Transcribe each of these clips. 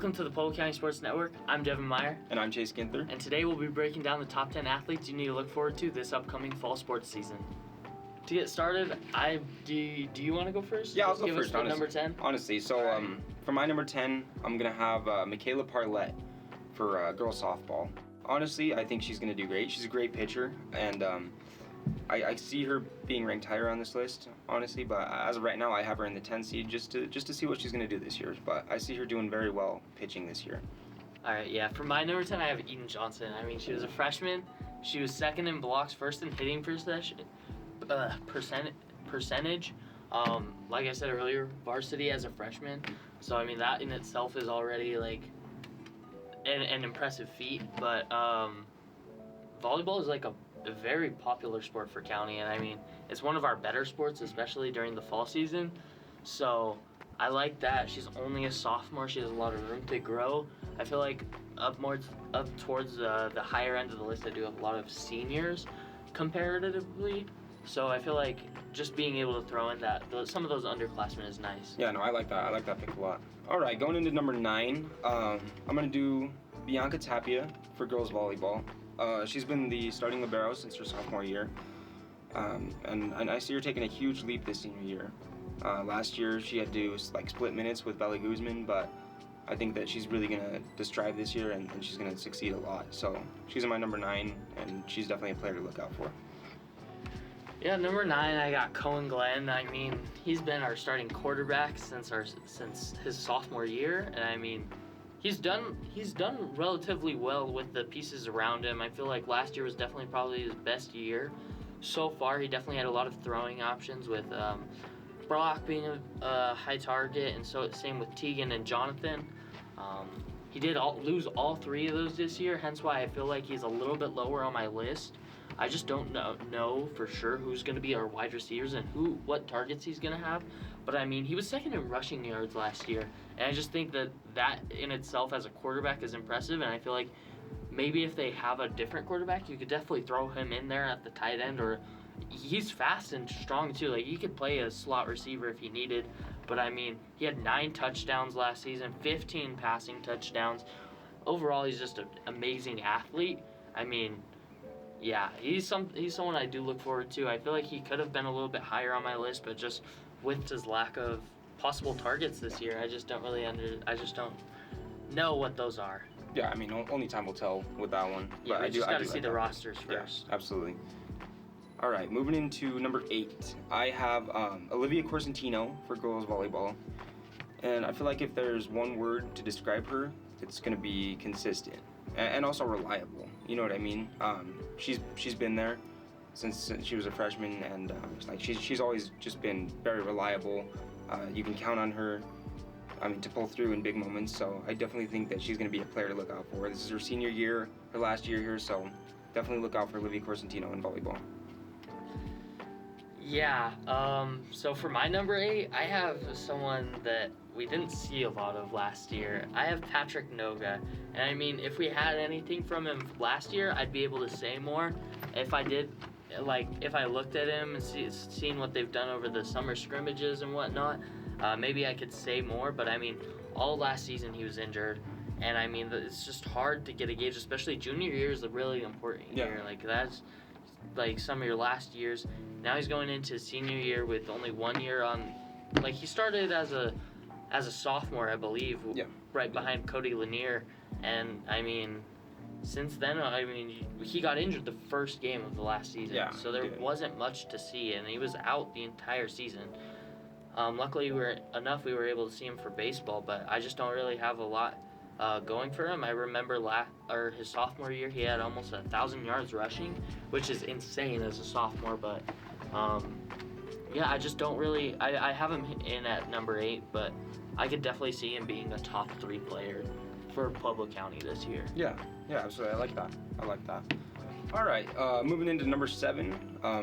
Welcome to the Pueblo County Sports Network. I'm Devin Meyer. And I'm Chase Ginther. And today we'll be breaking down the top 10 athletes you need to look forward to this upcoming fall sports season. To get started, do you want to go first? Yeah, I'll go Give first, us honestly. Number 10? Honestly, so for my number 10, I'm going to have Michaela Parlett for girls softball. Honestly, I think she's going to do great. She's a great pitcher, and I see her being ranked higher on this list, honestly, but as of right now, I have her in the 10 seed just to see what she's going to do this year. But I see her doing very well pitching this year. All right, yeah. For my number 10, I have Eden Johnson. I mean, she was a freshman. She was second in blocks, first in hitting percentage. Like I said earlier, varsity as a freshman. So, I mean, that in itself is already, like, an impressive feat. But volleyball is, like, a very popular sport for County, and I mean, it's one of our better sports, especially during the fall season. So I like that she's only a sophomore. She has a lot of room to grow. I feel like up towards the higher end of the list, I do have a lot of seniors comparatively. So I feel like just being able to throw in some of those underclassmen is nice. Yeah, no, I like that. I like that pick a lot. All right, going into number 9, I'm going to do Bianca Tapia for girls volleyball. She's been the starting libero since her sophomore year, and I see her taking a huge leap this senior year. Last year she had to split minutes with Bella Guzman, but I think that she's really gonna strive this year, and she's gonna succeed a lot. So she's in my number 9, and she's definitely a player to look out for. Yeah, number 9, I got Cohen Glenn. I mean, he's been our starting quarterback since his sophomore year, and I mean, He's done relatively well with the pieces around him. I feel like last year was definitely probably his best year. So far, he definitely had a lot of throwing options with Brock being a high target, and so same with Tegan and Jonathan. He did lose all 3 of those this year, hence why I feel like he's a little bit lower on my list. I just don't know for sure who's going to be our wide receivers and what targets he's going to have. But, I mean, he was second in rushing yards last year. And I just think that in itself as a quarterback is impressive. And I feel like maybe if they have a different quarterback, you could definitely throw him in there at the tight end. Or he's fast and strong, too. Like, he could play a slot receiver if he needed. But, I mean, he had 9 touchdowns last season, 15 passing touchdowns. Overall, he's just an amazing athlete. I mean, yeah, he's someone I do look forward to. I feel like he could have been a little bit higher on my list, but just with his lack of possible targets this year, I just don't know what those are. Yeah, I mean, only time will tell with that one. Yeah, but we just got to see like the that. Rosters first. Yeah, absolutely. All right, moving into number 8, I have Olivia Corsentino for girls volleyball. And I feel like if there's one word to describe her, it's going to be consistent and also reliable. You know what I mean? She's been there since she was a freshman, and she's always just been very reliable. You can count on her, to pull through in big moments. So I definitely think that she's going to be a player to look out for. This is her senior year, her last year here, so definitely look out for Olivia Corsentino in volleyball. Yeah. So for my number 8, I have someone that we didn't see a lot of last year. I have Patrick Noga. And I mean, if we had anything from him last year, I'd be able to say more. If I looked at him and seen what they've done over the summer scrimmages and whatnot, maybe I could say more. But I mean, all last season he was injured. And I mean, it's just hard to get a gauge, especially junior year is a really important year. Like, that's like some of your last years. Now he's going into senior year with only 1 year on. Like, he started as a sophomore, I believe, right behind Cody Lanier. And, I mean, since then, he got injured the first game of the last season. Yeah, so there wasn't much to see, and he was out the entire season. Luckily, we were able to see him for baseball, but I just don't really have a lot going for him. I remember his sophomore year, he had almost 1,000 yards rushing, which is insane as a sophomore, but yeah, I just don't really. I have him in at number 8, but I could definitely see him being a top 3 player for Pueblo County this year. Yeah, absolutely. I like that. All right, moving into number 7.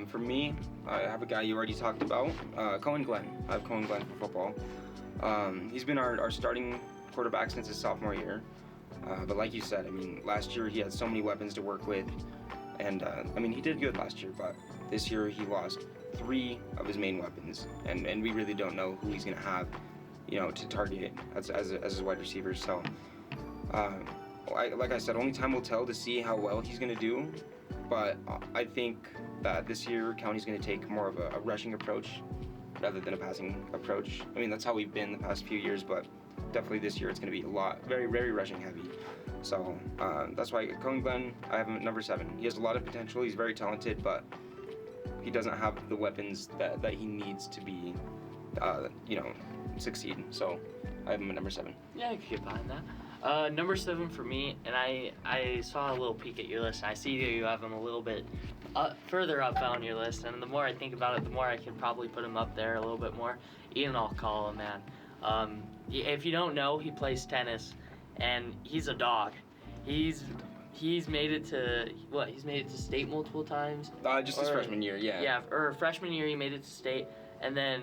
For me, I have a guy you already talked about, Cohen Glenn. I have Cohen Glenn for football. He's been our starting quarterback since his sophomore year. But like you said, I mean, last year he had so many weapons to work with. And, he did good last year, but this year he lost 3 of his main weapons. And we really don't know who he's going to have, to target as his wide receiver. So, like I said, only time will tell to see how well he's going to do. But I think that this year County's going to take more of a rushing approach rather than a passing approach. I mean, that's how we've been the past few years, but definitely this year it's going to be very, very rushing heavy. So that's why Cohen Glenn, I have him at number 7. He has a lot of potential. He's very talented, but he doesn't have the weapons that he needs to be, succeed. So I have him at number 7. Yeah, I could get behind that. Number 7 for me, and I saw a little peek at your list. I see that you have him a little bit further up on your list, and the more I think about it, the more I can probably put him up there a little bit more. Ian Alcala, man. If you don't know, he plays tennis, and he's a dog. He's made it to He's made it to state multiple times. Just his freshman year, yeah. Yeah, or freshman year he made it to state, and then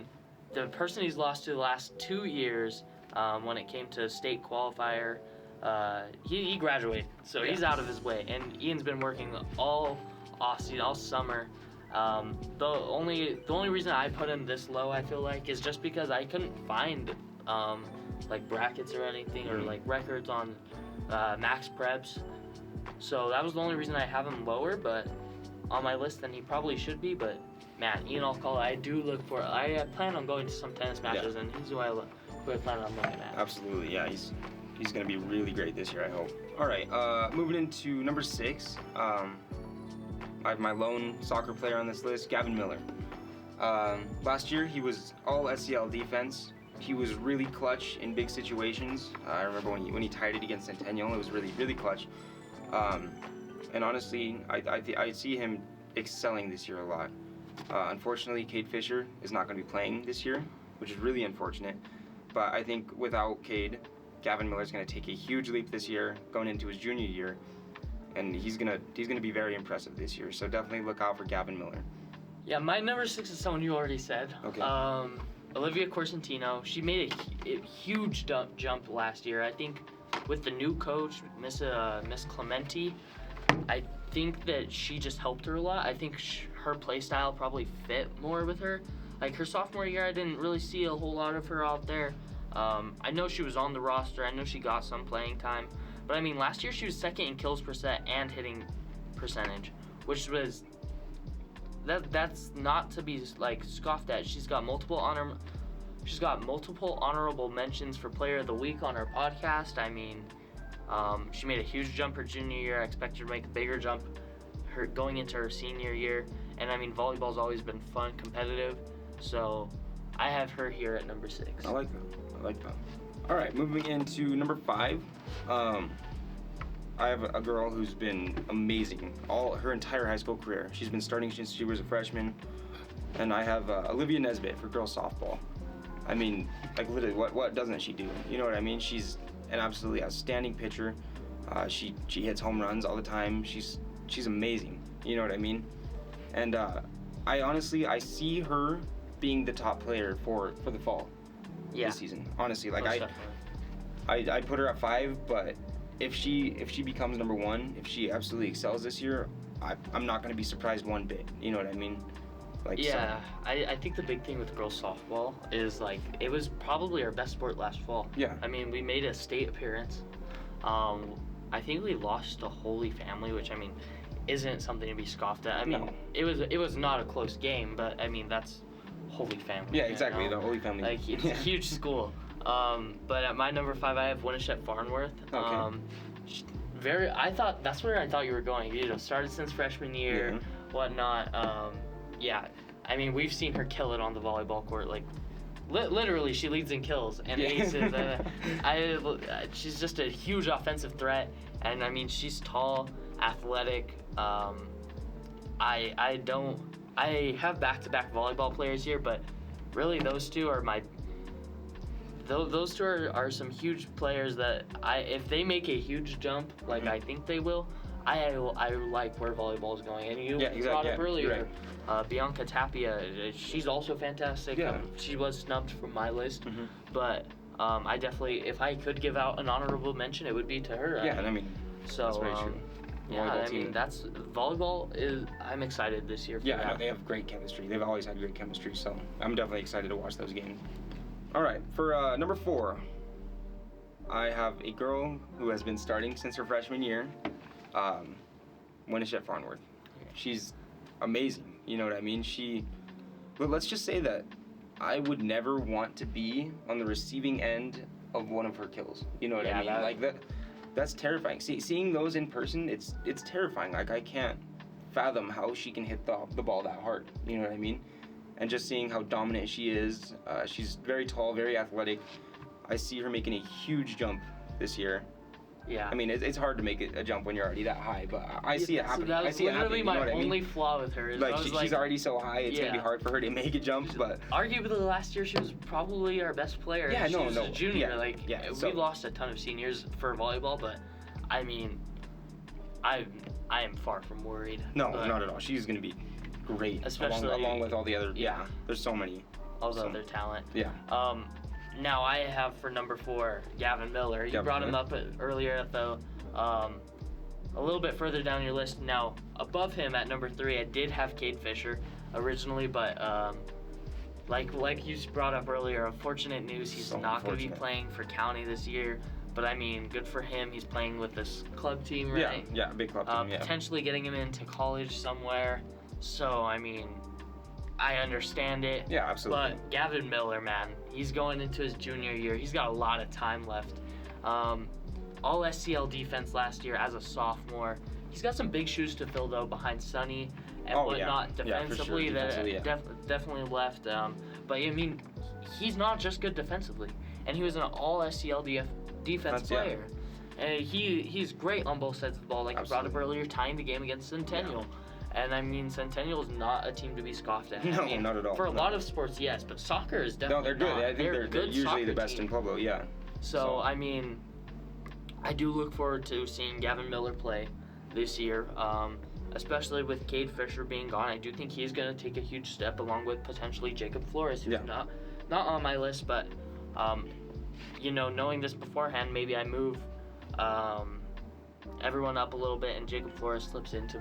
the person he's lost to the last 2 years, when it came to state qualifier, he graduated, so he's out of his way. And Ian's been working all off-season, all summer. The only reason I put him this low, I feel like, is just because I couldn't find like brackets or anything, or like records on max preps. So that was the only reason I have him lower, but on my list than he probably should be. But man, Ian Alcala, I do look for. I plan on going to some tennis matches, and he's who I plan on looking at. Absolutely, yeah. He's going to be really great this year, I hope. All right, moving into number 6. I have my lone soccer player on this list, Gavin Miller. Last year, he was all SCL defense. He was really clutch in big situations. I remember when he tied it against Centennial, it was really, really clutch. And honestly, I see him excelling this year a lot. Unfortunately, Cade Fisher is not going to be playing this year, which is really unfortunate. But I think without Cade, Gavin Miller's going to take a huge leap this year, going into his junior year, and he's gonna be very impressive this year. So definitely look out for Gavin Miller. Yeah, my number 6 is someone you already said. Okay. Olivia Corsentino. She made a huge jump last year. I think with the new coach, Miss Clementi, I think that she just helped her a lot. I think her play style probably fit more with her. Like her sophomore year, I didn't really see a whole lot of her out there. I know she was on the roster. I know she got some playing time. But I mean, last year she was second in kills per set and hitting percentage, which was that's not to be like scoffed at. She's got multiple honorable mentions for Player of the Week on her podcast. I mean, she made a huge jump her junior year. I expect her to make a bigger jump her going into her senior year. And I mean, volleyball's always been fun, competitive. So I have her here at number 6. I like that. All right, moving into number 5. I have a girl who's been amazing all her entire high school career. She's been starting since she was a freshman. And I have Olivia Nesbitt for girls softball. I mean, like literally, what doesn't she do? You know what I mean? She's an absolutely outstanding pitcher. She hits home runs all the time. She's amazing. You know what I mean? And I see her being the top player for the fall this season. Honestly, like I put her at 5, but if she becomes number 1, if she absolutely excels this year, I'm not going to be surprised one bit. You know what I mean? Like, yeah, so. I think the big thing with girls softball is like it was probably our best sport last fall. Yeah. I mean, we made a state appearance. I think we lost to Holy Family, which I mean isn't something to be scoffed at. I mean, no. it was not a close game, but I mean that's Holy Family. Yeah, exactly. The Holy Family. Like it's a huge school. But at my number 5, I have Winnichet Farnworth. Okay. That's where I thought you were going. You know, started since freshman year, whatnot. Yeah, I mean, we've seen her kill it on the volleyball court. Like, literally, she leads in kills and aces. She's just a huge offensive threat, and I mean, she's tall, athletic. I have back-to-back volleyball players here, but really, those two are my. Those two are some huge players that if they make a huge jump, like I think they will, I like where volleyball is going. And you brought up earlier, Bianca Tapia, she's also fantastic. Yeah. She was snubbed from my list, but I definitely, if I could give out an honorable mention, it would be to her. Yeah, I mean, so, that's very true. Yeah, I mean, that's volleyball is. I'm excited this year for that. Yeah, no, they have great chemistry. They've always had great chemistry, so I'm definitely excited to watch those games. All right, for number 4, I have a girl who has been starting since her freshman year, Winishette Farnworth. She's amazing, you know what I mean? But let's just say that I would never want to be on the receiving end of one of her kills. You know what I mean? That's terrifying. Seeing those in person, it's terrifying. Like, I can't fathom how she can hit the ball that hard. You know what I mean? And just seeing how dominant she is. She's very tall, very athletic. I see her making a huge jump this year. Yeah. I mean, it's hard to make a jump when you're already that high, but I see it happening. That was literally my only mean? flaw with her. Is Like, she's already so high, it's going to be hard for her to make a jump, but... Arguably, last year, she was probably our best player. Yeah, she was a junior. We lost a ton of seniors for volleyball, but, I mean, I am far from worried. No, not at all. She's going to be great, especially along with all the other... Yeah, there's so many. All the other talent. Yeah. Now, I have for number 4, Gavin Miller. You brought him up earlier, though. A little bit further down your list. Now, above him at number 3, I did have Cade Fisher originally, but like you brought up earlier, unfortunate news, he's not going to be playing for County this year. But I mean, good for him. He's playing with this club team, right? Yeah, big club team. Potentially getting him into college somewhere. So I mean, I understand it. Yeah, absolutely. But Gavin Miller, man, he's going into his junior year. He's got a lot of time left. All SCL defense last year as a sophomore. He's got some big shoes to fill, though, behind Sonny and whatnot defensively. Yeah, for sure. Definitely left. But, I mean, he's not just good defensively. And he was an all SCL defense player. And he's great on both sides of the ball, like you brought up earlier, tying the game against Centennial. Yeah. And, I mean, Centennial is not a team to be scoffed at. No, I mean, not at all. For a lot of sports, yes, but soccer is definitely they're good. not. I think they're usually the best team. in Pueblo, yeah. So, I mean, I do look forward to seeing Gavin Miller play this year, especially with Cade Fisher being gone. I do think he's going to take a huge step, along with potentially Jacob Flores, who's not on my list, but, you know, knowing this beforehand, maybe I move everyone up a little bit, and Jacob Flores slips into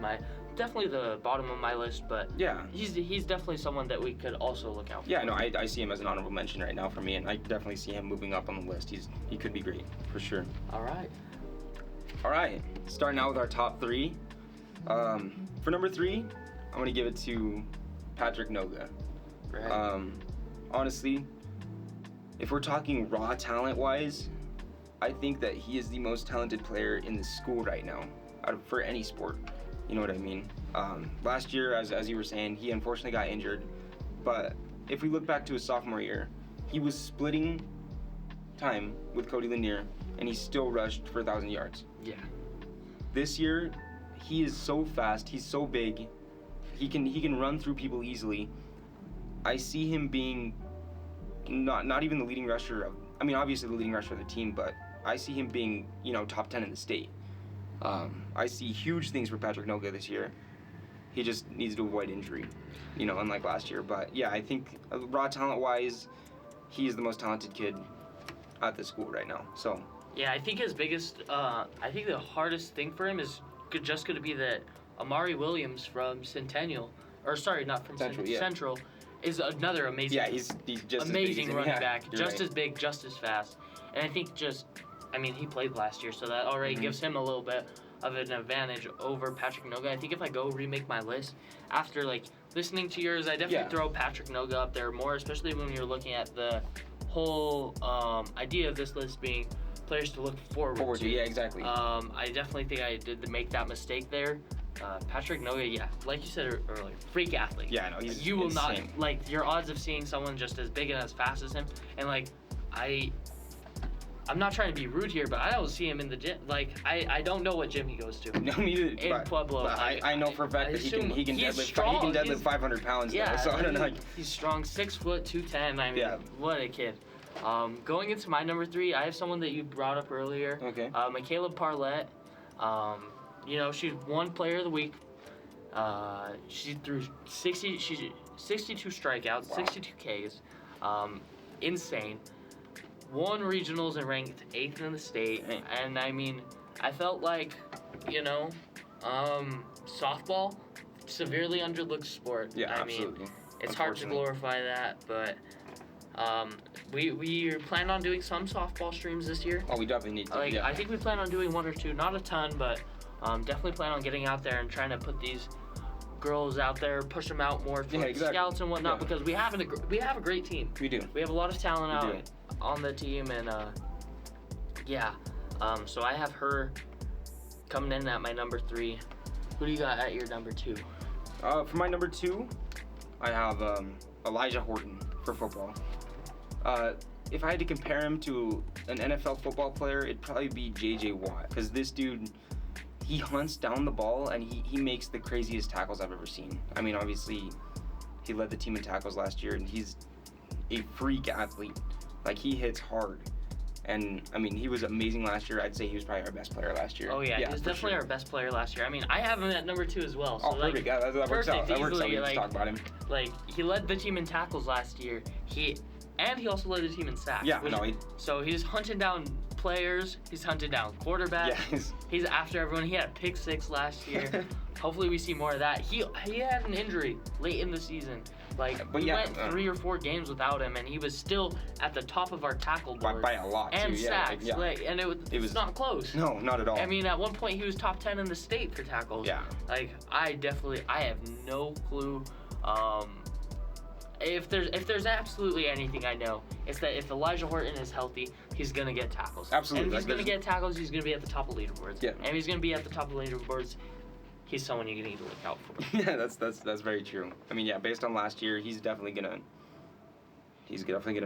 definitely the bottom of my list, but he's definitely someone that we could also look out for. Yeah, no, I see him as an honorable mention right now for me, and I definitely see him moving up on the list. He could be great, for sure. All right. Starting out with our top 3. For number 3, I'm going to give it to Patrick Noga. Right. Honestly, if we're talking raw talent-wise, I think that he is the most talented player in the school right now, for any sport. You know what I mean? Last year, as you were saying, he unfortunately got injured. But if we look back to his sophomore year, he was splitting time with Cody Lanier, and he still rushed for 1,000 yards. Yeah. This year, he is so fast. He's so big. He can run through people easily. I see him being not even the leading rusher of. I mean, obviously the leading rusher of the team, but I see him being, top 10 in the state. I see huge things for Patrick Noga this year. He just needs to avoid injury, unlike last year. But yeah, I think raw talent-wise, he is the most talented kid at the school right now. So. Yeah, I think his biggest, I think the hardest thing for him is just going to be that Amari Williams from Centennial, or sorry, not from Central, is another amazing. Yeah, he's just amazing running back, just as big, just as fast, and I think he played last year, so that already gives him a little bit of an advantage over Patrick Noga. I think if I go remake my list after listening to yours, I definitely throw Patrick Noga up there more, especially when you're looking at the whole idea of this list being players to look forward to. Yeah, exactly. I definitely think I did make that mistake there. Patrick Noga, like you said earlier, freak athlete. Yeah, no, he's You will insane. not, your odds of seeing someone just as big and as fast as him, and I'm not trying to be rude here, but I don't see him in the gym. I don't know what gym he goes to. No, neither. In Pueblo. But I know for a fact that he can deadlift. Strong. He can deadlift 500 pounds. Yeah, though, so I don't know. He's strong, 6 foot, 210. I mean, what a kid. Going into my number 3, I have someone that you brought up earlier. Okay. Michaela Parlett. She's won Player of the Week. She threw 62 strikeouts, 62 Ks. Insane. Won regionals and ranked 8th in the state. And I mean, I felt like, softball, severely underlooked sport. Yeah, I absolutely. mean, it's hard to glorify that, but We plan on doing some softball streams this year. Oh, we definitely need to. I think we plan on doing 1 or 2, not a ton, but definitely plan on getting out there and trying to put these girls out there, push them out more for scouts and whatnot, because we have a great team. We do. We have a lot of talent out on the team, and so I have her coming in at my number 3. Who do you got at your number 2? For my number 2, I have Elijah Horton for football. If I had to compare him to an NFL football player, it'd probably be J.J. Watt, because this dude, he hunts down the ball and he makes the craziest tackles I've ever seen. I mean, obviously, he led the team in tackles last year, and he's a freak athlete. Like, he hits hard. And, I mean, he was amazing last year. I'd say he was probably our best player last year. Oh, yeah, he was definitely our best player last year. I mean, I have him at number 2 as well. So perfect. Yeah, that works out. That works out. We just talk about him. Like, he led the team in tackles last year. He also led the team in sacks. Yeah, So he's hunting down players. He's hunting down quarterbacks. Yeah, he's after everyone. He had a pick 6 last year. Hopefully we see more of that. He had an injury late in the season. Like, we went 3 or 4 games without him, and he was still at the top of our tackle board. By a lot, and too. sacks. And it was not close. No, not at all. I mean, at one point, he was top 10 in the state for tackles. Yeah. Like, I have no clue. If there's absolutely anything I know, it's that if Elijah Horton is healthy, he's going to get tackles. Absolutely. And if he's going to get tackles, he's going to be at the top of leaderboards. Yeah. And if he's going to be at the top of leaderboards, he's someone you need to look out for. Yeah, that's very true. I mean, yeah, based on last year, he's definitely gonna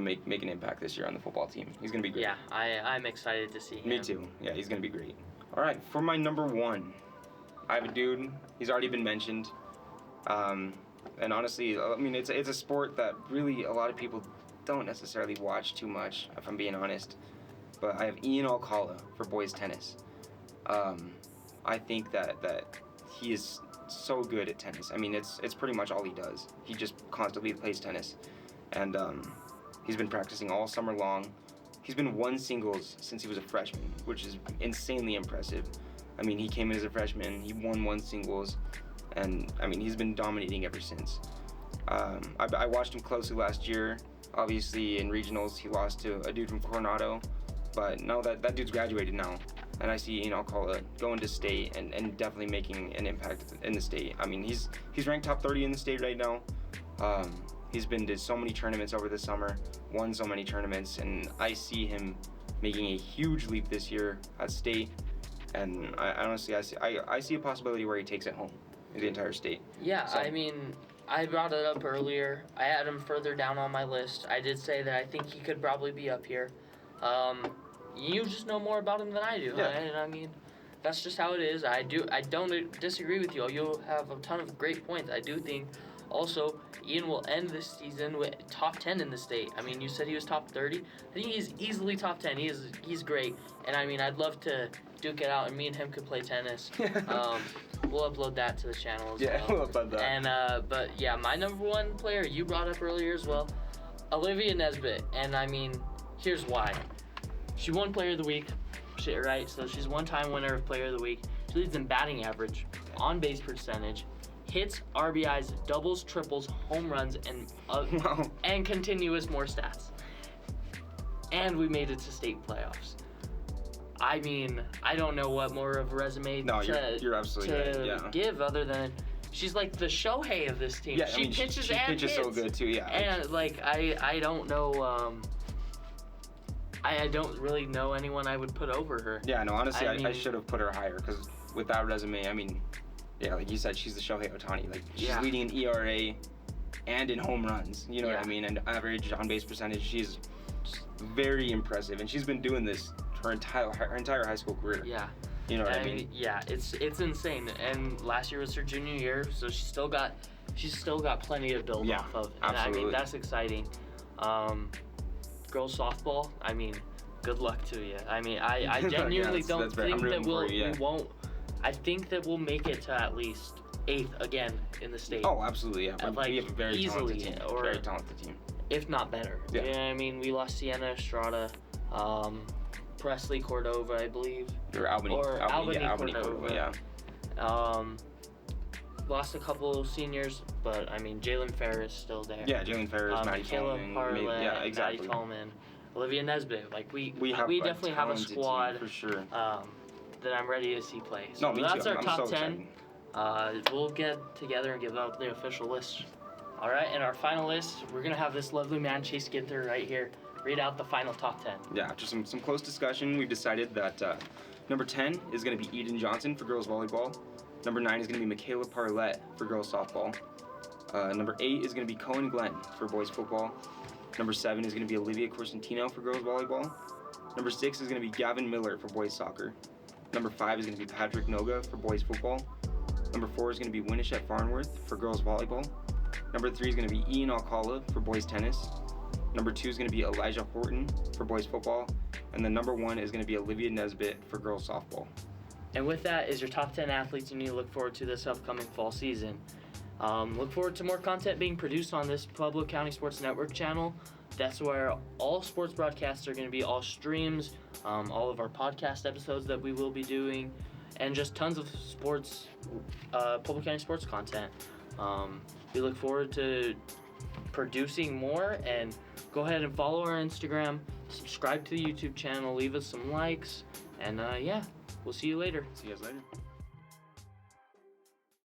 make an impact this year on the football team. He's gonna be great. Yeah, I'm excited to see him. Me too. Yeah, he's gonna be great. All right, for my number 1, I have a dude. He's already been mentioned, and honestly, I mean, it's a sport that really a lot of people don't necessarily watch too much, if I'm being honest. But I have Ian Alcala for boys tennis. I think that he is so good at tennis. I mean, it's pretty much all he does. He just constantly plays tennis. And he's been practicing all summer long. He's been won singles since he was a freshman, which is insanely impressive. I mean, he came in as a freshman, he won 1 singles, and I mean, he's been dominating ever since. I watched him closely last year. Obviously, in regionals, he lost to a dude from Coronado, but no, that dude's graduated now. And I see Ian Alcala going to state and definitely making an impact in the state. I mean, he's ranked top 30 in the state right now. He's been to so many tournaments over the summer, won so many tournaments, and I see him making a huge leap this year at state. And I honestly, I see a possibility where he takes it home in the entire state. Yeah, so, I mean, I brought it up earlier. I had him further down on my list. I did say that I think he could probably be up here. You just know more about him than I do. Yeah. And I mean, that's just how it is. I don't disagree with you. You have a ton of great points. I do think also Ian will end this season with top 10 in the state. I mean, you said he was top 30. I think he's easily top 10. He's great. And I mean, I'd love to duke it out and me and him could play tennis. We'll upload that to the channel as well. Yeah, we'll upload that. And but yeah, my number 1 player you brought up earlier as well, Olivia Nesbitt. And I mean, here's why. She won Player of the Week, right? So she's 1-time winner of Player of the Week. She leads in batting average, on base percentage, hits, RBIs, doubles, triples, home runs, and continuous more stats. And we made it to state playoffs. I mean, I don't know what more of a resume you're absolutely right. Give other than she's like the Shohei of this team. Yeah, she pitches she and pitches hits. so good too. Yeah. And like I don't know. I don't really know anyone I would put over her. Yeah, no, honestly, I should have put her higher because with that resume, I mean, yeah, like you said, she's the Shohei Ohtani. Like, she's leading in ERA and in home runs, you know what I mean? And average on-base percentage, she's very impressive. And she's been doing this her entire high school career. Yeah. You know what I mean? Yeah, it's insane. And last year was her junior year, so she's still got plenty to build off of. And absolutely. I mean, that's exciting. Girls softball, I mean, good luck to you. I mean, I genuinely don't think that we won't. I think that we'll make it to at least 8th again in the state. Oh, absolutely, yeah. Like, we have a very easily, talented team. or very talented team. If not better. Yeah. You know what I mean? We lost Sienna Estrada, Presley Cordova, I believe. Or Albany Cordova. Cordova, yeah. lost a couple seniors, but I mean, Jalen Ferris still there. Yeah, Jalen Ferris, Maddie Michaela Coleman. Parlett, Yeah, exactly. Maddie Coleman, Olivia Nesbitt. Like we have definitely have a talented squad team, for sure. that I'm ready to see play. So No, me that's too. our I'm top so 10. We'll get together and give out the official list. All right, and our final list, we're gonna have this lovely man Chase Ginther right here read out the final top 10. Yeah, after some close discussion, we've decided that number 10 is going to be Eden Johnson for girls volleyball. Number 9 is going to be Michaela Parlett for girls softball. Number 8 is going to be Cohen Glenn for boys football. Number 7 is going to be Olivia Corsentino for girls volleyball. Number 6 is going to be Gavin Miller for boys soccer. Number 5 is going to be Patrick Noga for boys football. Number 4 is going to be Winnishet Farnworth for girls volleyball. Number 3 is going to be Ian Alcala for boys tennis. Number 2 is going to be Elijah Horton for boys football. And then number 1 is going to be Olivia Nesbitt for girls softball. And with that is your top 10 athletes you need to look forward to this upcoming fall season. Look forward to more content being produced on this Pueblo County Sports Network channel. That's where all sports broadcasts are going to be, all streams, all of our podcast episodes that we will be doing, and just tons of sports, Pueblo County sports content. We look forward to producing more, and go ahead and follow our Instagram, subscribe to the YouTube channel, leave us some likes, and yeah, we'll see you later. See you guys later.